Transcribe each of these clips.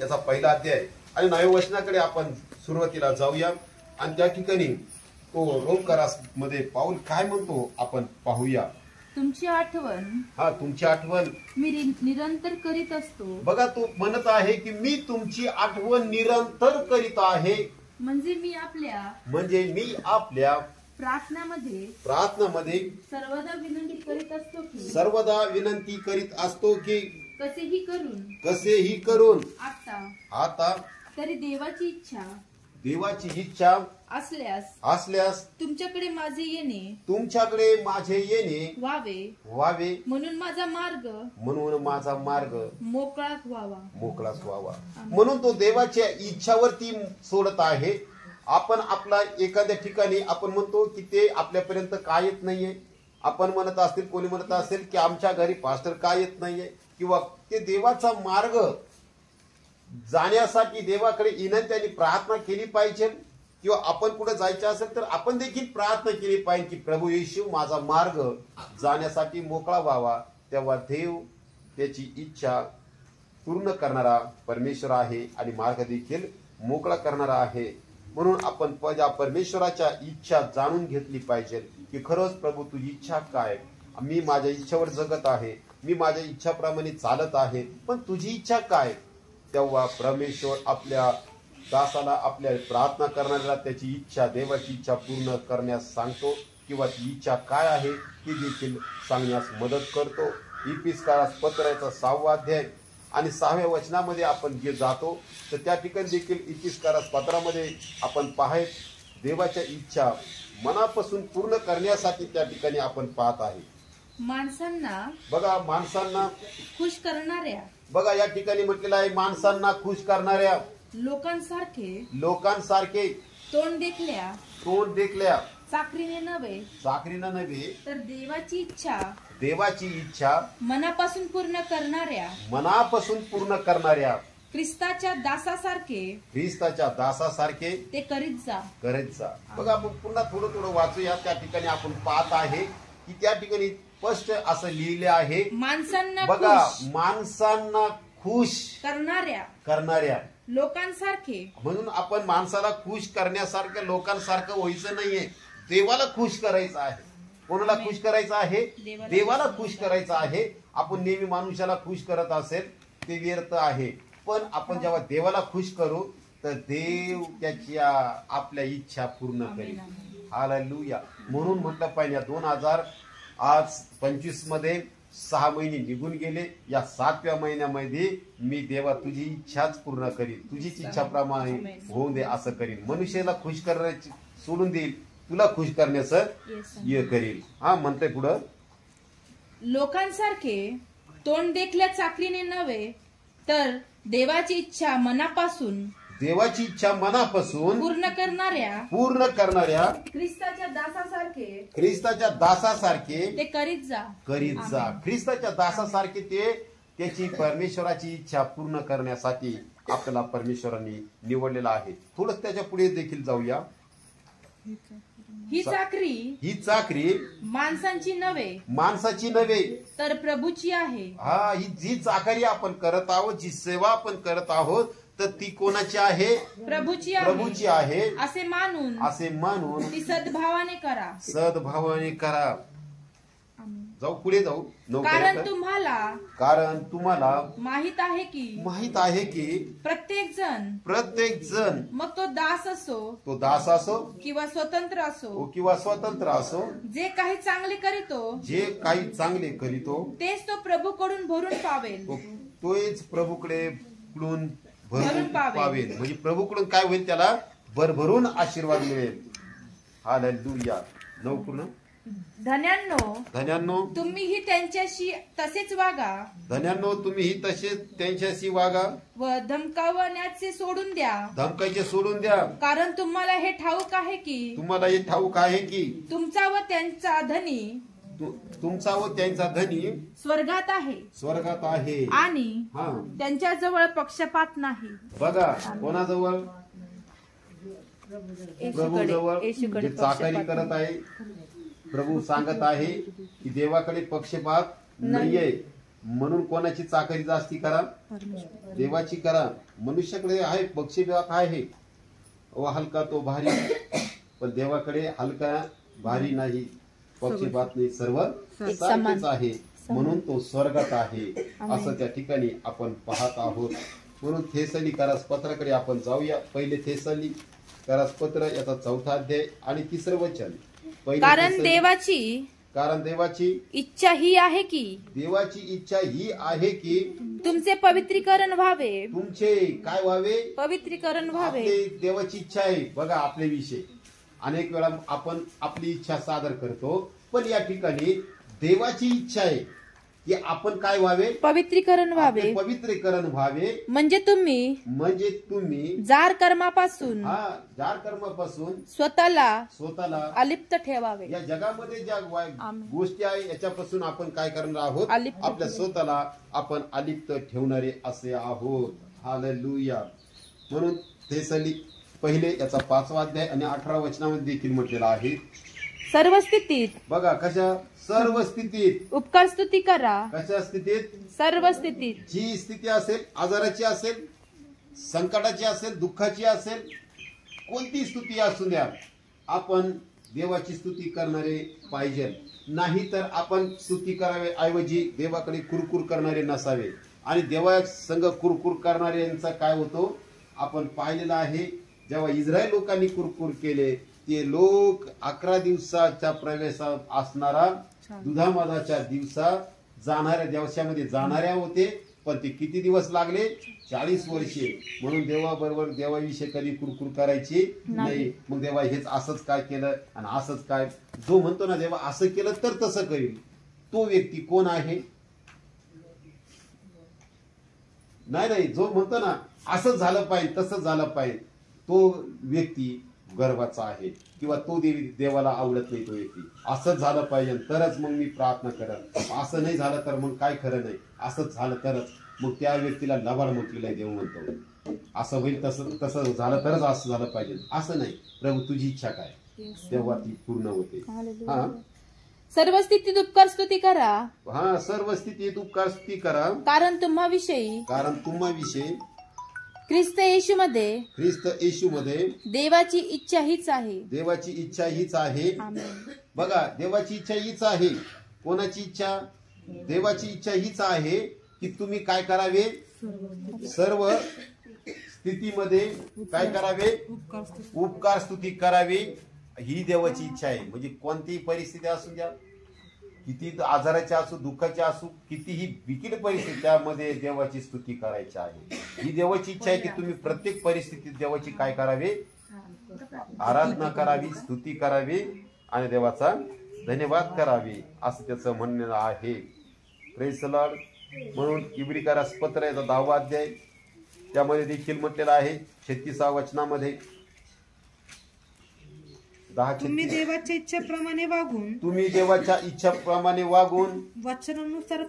त्याचा पहिला अध्याय आणि 9व्या वचनाकडे आपण सुरुवातीला जाऊया आणि त्या ठिकाणी तो रोमकारामध्ये पाऊल काय म्हणतो आपण पाहूया. तुमची आठवण तुमची आठवण मी निरंतर करीत असतो. बघा तो म्हणत आहे की मी तुमची आठवण निरंतर करीत आहे. म्हणजे मी आपल्या प्रार्थनामध्ये सर्वदा विनंती करीत असतो की कसेही करून आता तरी देवाची इच्छा असल्यास तुमच्याकडे माझे येणे व्हावे म्हणून माझा मार्ग मोकळाच व्हावा. म्हणून तो देवाच्या इच्छावरती सोडत आहे. आपण आपला एखाद्या ठिकाणी आपण म्हणतो की ते आपल्यापर्यंत काय येत नाहीये. आपण म्हणत असतील, कोणी म्हणत असेल की आमच्या घरी पास्टर काय येत नाहीये, किंवा ते देवाचा मार्ग जाण्यासाठी देवाकडे विनंती आणि प्रार्थना केली पाहिजे. किंवा आपण कुठे जायचं असेल तर आपण देखील प्रार्थना केली पाहिजे की प्रभू येशू माझा मार्ग जाण्यासाठी मोकळा व्हावा. तेव्हा देव त्याची इच्छा पूर्ण करणारा परमेश्वर आहे आणि मार्ग देखील मोकळा करणारा आहे. म्हणून आपण परमेश्वराच्या इच्छा जाणून घेतली पाहिजे की खरंच प्रभू तुझी इच्छा काय. मी माझ्या इच्छेवर जगत आहे, मी माझ्या इच्छाप्रमाणे चालत आहे, पण तुझी इच्छा काय. तेव्हा परमेश्वर आपल्या दासाला, आपल्या प्रार्थना करणाऱ्याला त्याची इच्छा, देवाची इच्छा पूर्ण करण्यास सांगतो किंवा ती इच्छा काय आहे ती देखील सांगण्यास मदत करतो. इफिसकारास पत्राचा 6वा अध्याय आणि 6व्या वचनामध्ये आपण जे जातो तर त्या ठिकाणी देखील इफिसकारास पत्रामध्ये आपण देवाच्या इच्छा मनापासून पूर्ण करण्यासाठी त्या ठिकाणी आपण पाहत आहे. माणसांना खुश करणाऱ्या, बघा या ठिकाणी म्हटलेलं आहे माणसांना खुश करणाऱ्या लोकांसारखे तोंड देखल्या चाकरीने नव्हे तर देवाची इच्छा मनापासून पूर्ण करणाऱ्या ख्रिस्ताच्या दासासारखे ते करीत जा. बघा आपण पुन्हा थोडं वाचूया. त्या ठिकाणी आपण पाहत आहे की त्या ठिकाणी स्पष्ट असं लिहिले आहे माणसांना खुश करणाऱ्या लोकांसारखे. म्हणून आपण माणसाला खुश करण्यासारखं लोकांसारखं व्हायचं नाहीये. देवाला खुश करायचं आहे. कोणाला खुश करायचं आहे? देवाला खुश करायचं आहे. आपण नेहमी मनुष्याला खुश करत असेल ते व्यर्थ आहे. पण आपण जेव्हा देवाला खुश करू तर देव त्याच्या आपल्या इच्छा पूर्ण करेल. हालेलुया. म्हणून म्हटलं पाहिजे 2025 मध्ये 6 महिने निघून गेले. या 7व्या महिन्यामध्ये मी देवा तुझी इच्छाच पूर्ण करीन, तुझीच इच्छाप्रमाणे होऊन दे असं करीन. मनुष्याला खुश करण्याची सोडून देईल, तुला खुश करण्याचं हे करील. म्हणतंय पुढं लोकांसारखे तोंड देखल्या चाकरीने नव्हे तर देवाची इच्छा मनापासून पूर्ण करणाऱ्या ख्रिस्ताच्या दासासारखे ते करीत जा. ख्रिस्ताच्या दासासारखे ते त्याची परमेश्वराची इच्छा पूर्ण करण्यासाठी आपल्याला परमेश्वरांनी निवडलेलं आहे. थोडं त्याच्या पुढे देखील जाऊया. ही चाकरी माणसाची नव्हे तर प्रभूची आहे. ही जी चाकरी आपण करत आहोत, जी सेवा आपण करत आहोत तर ती कोणाची आहे? प्रभूची आहे. असे मानून ती सद्भावाने करा. जाऊ पुढे जाऊ. कारण तुम्हाला माहित आहे की प्रत्येक जण मग तो दास असो किंवा स्वतंत्र असो जे काही चांगले करीतो तेच तो प्रभूकडून भरून पावेल. तोच प्रभूकडे भरून पावेल. म्हणजे प्रभूकडून काय होईल? त्याला भरभरून आशीर्वाद मिळेल. हालेलुया. 9 पूर्ण. धन्यांनो तुम्हीही त्यांच्याशी तसेच वागा व धमकावण्याचे सोडून द्या. कारण तुम्हाला हे ठाऊक आहे की तुमचा व त्यांचा धनी स्वर्गात आहे आणि त्यांच्याजवळ पक्षपात नाही. बघा कोणाजवळ? प्रभूजवळ. जे चाकरी करत आहे प्रभू सांगत आहे की देवाकडे पक्षपात नाहीये. म्हणून कोणाची चाकरी जास्ती करा? देवाची करा. मनुष्याकडे आहे पक्षीभात आहे, हलका तो भारी, पण देवाकडे हलका भारी नाही, पक्षीभात नाही, सर्व सारखेच आहे, म्हणून तो स्वर्गात आहे असं त्या ठिकाणी आपण पाहत आहोत. म्हणून थेसलोनिकरास पत्राकडे आपण जाऊया. पहिले थेसलोनिकरास पत्र याचा 4था अध्याय आणि 3रं वचन. कारण देवाची इच्छा ही आहे की देवाची इच्छा ही आहे की तुमचे पवित्रीकरण व्हावे. तुमचे काय व्हावे? पवित्रीकरण व्हावे. देवाची इच्छा आहे. बघा आपले विषय अनेक वेळा आपण आपली इच्छा सादर करतो, पण या ठिकाणी देवाची इच्छा आहे की आपण काय व्हावे? पवित्रीकरण व्हावे. पवित्रीकरण व्हावे म्हणजे तुम्ही जार कर्मापासून स्वतःला अलिप्त ठेवावे. या जगामध्ये ज्या गोष्टी आहे याच्यापासून आपण काय करणार आहोत? आपल्या स्वतःला आपण अलिप्त ठेवणारे असे आहोत. हालेलुया. म्हणून थेसलोनिक पहिले याचा 5वा अध्याय आणि 18 वचनामध्ये देखील म्हटलेला आहे, सर्व स्थितीत. बघा कशा? सर्व स्थितीत उपकार स्तुती करा. कशा स्थितीत? सर्व स्थितीत. जी स्थिती असेल, आजाराची असेल, संकटाची असेल, दुःखाची असेल, कोणती स्तुती असू द्या, आपण देवाची स्तुती करणारे पाहिजे. नाही तर आपण स्तुती करावे ऐवजी देवाकडे कुरकुर करणारे नसावे. आणि देवा संग कुरकुर करणाऱ्यांचा काय होतो आपण पाहिलेलं आहे. जेव्हा इस्रायल लोकांनी कुरकुर केले, ते लोक 11 दिवसाच्या प्रवेशात असणारा दुधामधाच्या दिवसामध्ये जाणाऱ्या होते, पण ते किती दिवस लागले? 40 वर्षे. म्हणून देवाबरोबर देवाविषयी कधी कुरकुर करायची नाही. मग देवा हेच असंच काय केलं आणि असंच काय, जो म्हणतो ना देवा असं केलं तर तसं करील, तो व्यक्ती कोण आहे? नाही, जो म्हणतो ना असंच झालं पाहिजे तसंच झालं पाहिजे, तो व्यक्ती गर्वाचा आहे किंवा तो देवाला आवडत नाही. तो व्यक्ती असंच झालं पाहिजे तरच मग मी प्रार्थना करत, असं नाही झालं तर मग काय खरं नाही, असंच झालं तरच. मग त्या व्यक्तीला लबाड म्हटलेलं आहे. देव म्हणतो असं होईल, तसं झालं तरच असं झालं पाहिजे, असं नाही. प्रभू तुझी इच्छा काय, तेव्हा ती पूर्ण होते. हा, सर्व स्थितीत उपकार स्तुती करा. हा, सर्व स्थितीत उपकार स्तुती करा. कारण तुम्हाविषयी ख्रिस्त येशूमध्ये देवाची इच्छा हीच आहे. बघा, देवाची इच्छा हीच आहे. कोणाची इच्छा? देवाची इच्छा हीच आहे की तुम्ही काय करावे? सर्व स्थितीमध्ये काय करावे? उपकार स्तुती करावी. ही देवाची इच्छा आहे. म्हणजे कोणतीही परिस्थिती असू द्या, किती आजाराची असू, दुःखाची असू, कितीही विकट परिस्थिती, त्यामध्ये देवाची स्तुती करायची आहे. ही देवाची इच्छा आहे की तुम्ही प्रत्येक परिस्थितीत देवाची काय करावे? आराधना करावी, स्तुती करावी आणि देवाचा धन्यवाद करावी, असं त्याचं म्हणणं आहे. Praise the Lord. म्हणून इब्रिकारास पत्र याचा 10वा अध्याय त्यामध्ये देखील म्हटलेलं आहे 36व्या वचनामध्ये, तुम्ही देवाच्या इच्छेप्रमाणे वागून वचनानुसार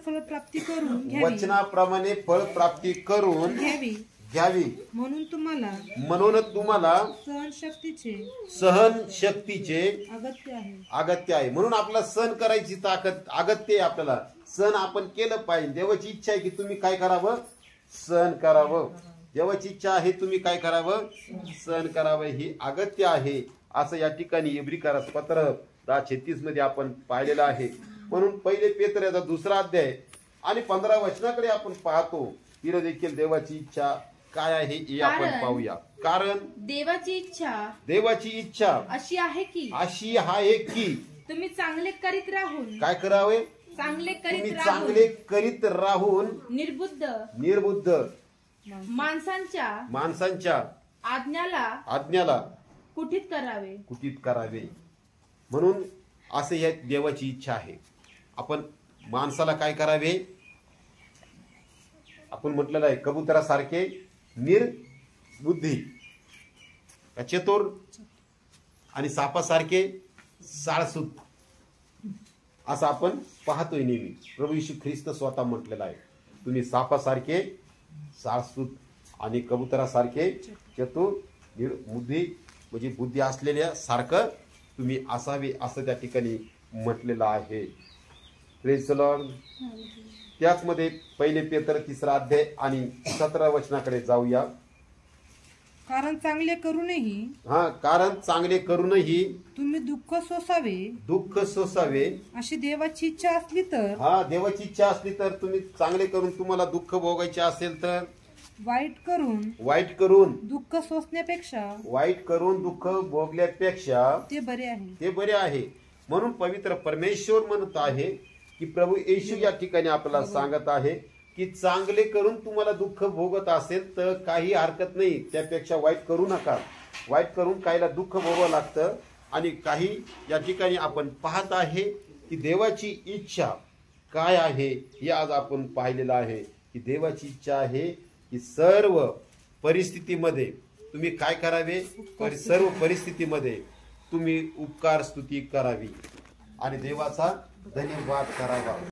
वचनाप्रमाणे फळ प्राप्ती करून घ्यावी. म्हणून तुम्हाला सहनशक्तीचे अगत्य आहे. म्हणून आपल्याला सहन करायची ताकद अगत्य आहे. आपल्याला सहन आपण केलं पाहिजे. देवाची इच्छा आहे की तुम्ही काय करावं? सहन करावं. देवाची इच्छा आहे तुम्ही काय करावं? सहन करावं. ही अगत्य आहे असं या ठिकाणी इब्रिकारास पत्र 10:36 मध्ये आपण पाहिलेलं आहे. म्हणून पहिले पेत्र याचा 2रा अध्याय आणि 15 वचनाकडे आपण पाहतो. तिला देखील देवाची इच्छा काय आहे हे आपण पाहूया. कारण देवाची इच्छा अशी आहे की तुम्ही चांगले करीत राहून काय करावे? चांगले करीत राहून निर्बुद्ध माणसांच्या आज्ञाला कुठीत करावे. म्हणून असे या देवाची इच्छा आहे. आपण माणसाला काय करावे? आपण म्हटलेलं आहे कबुतरासारखे निर्बुद्धी, चतुर आणि सापासारखे साळसूत असं आपण पाहतोय नेहमी. प्रभू येशू ख्रिस्त स्वतः म्हटलेला आहे तुम्ही सापासारखे साळसूत आणि कबुतरासारखे चतुर निर्बुद्धी, म्हणजे बुद्धी असलेल्या सारखं तुम्ही असावे असं त्या ठिकाणी म्हटलेलं आहे. Praise the Lord. त्याचमध्ये पहिले पेत्र 3 अध्याय आणि 17 वचनाकडे जाऊया. कारण चांगले करूनही कारण चांगले करूनही तुम्ही दुःख सोसावे अशी देवाची इच्छा असली तर देवाची इच्छा असली तर तुम्ही चांगले करून तुम्हाला दुःख भोगायचे असेल तर वाईट करून दुःख दुःख भोगल्यापेक्षा ते बरे आहे. म्हणून पवित्र परमेश्वर म्हणत आहे की प्रभू येशू या ठिकाणी आपल्याला सांगत आहे की चांगले करून तुम्हाला दुःख भोगत असेल तर काही हरकत नाही, त्यापेक्षा वाईट करू नका. वाईट करून काहीला दुःख भोगावं लागतं. आणि काही या ठिकाणी आपण पाहत आहे की देवाची इच्छा काय आहे हे आज आपण पाहिलेलं आहे की देवाची इच्छा आहे की सर्व परिस्थितीमध्ये तुम्ही काय करावे, सर्व परिस्थितीमध्ये तुम्ही उपकार स्तुती करावी आणि देवाचा धन्यवाद करावा.